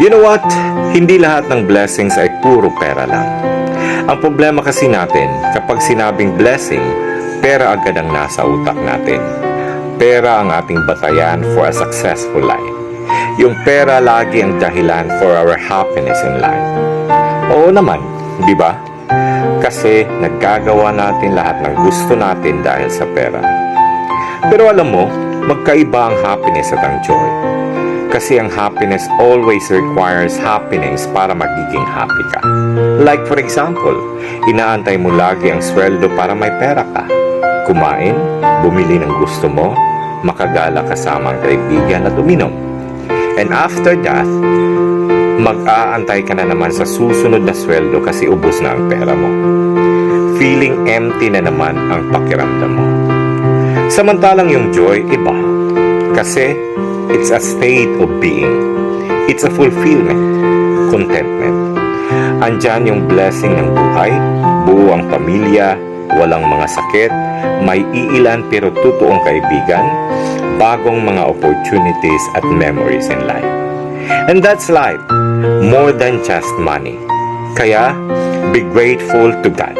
You know what? Hindi lahat ng blessings ay puro pera lang. Ang problema kasi natin, kapag sinabing blessing, pera agad ang nasa utak natin. Pera ang ating batayan for a successful life. Yung pera lagi ang dahilan for our happiness in life. Oo naman, di ba? Kasi naggagawa natin lahat ng gusto natin dahil sa pera. Pero alam mo, magkaiba ang happiness at ang joy. Kasi ang happiness always requires happiness para magiging happy ka. Like for example, inaantay mo lagi ang sweldo para may pera ka. Kumain, bumili ng gusto mo, makagala kasama ang kaibigan at uminom. And after that, mag-aantay ka na naman sa susunod na sweldo kasi ubos na ang pera mo. Feeling empty na naman ang pakiramdam mo. Samantalang yung joy, iba. Kasi it's a state of being. It's a fulfillment, contentment. Andyan yung blessing ng buhay, buo ang pamilya, walang mga sakit, may iilan pero totoong kaibigan, bagong mga opportunities at memories in life. And that's life, more than just money. Kaya, be grateful to God.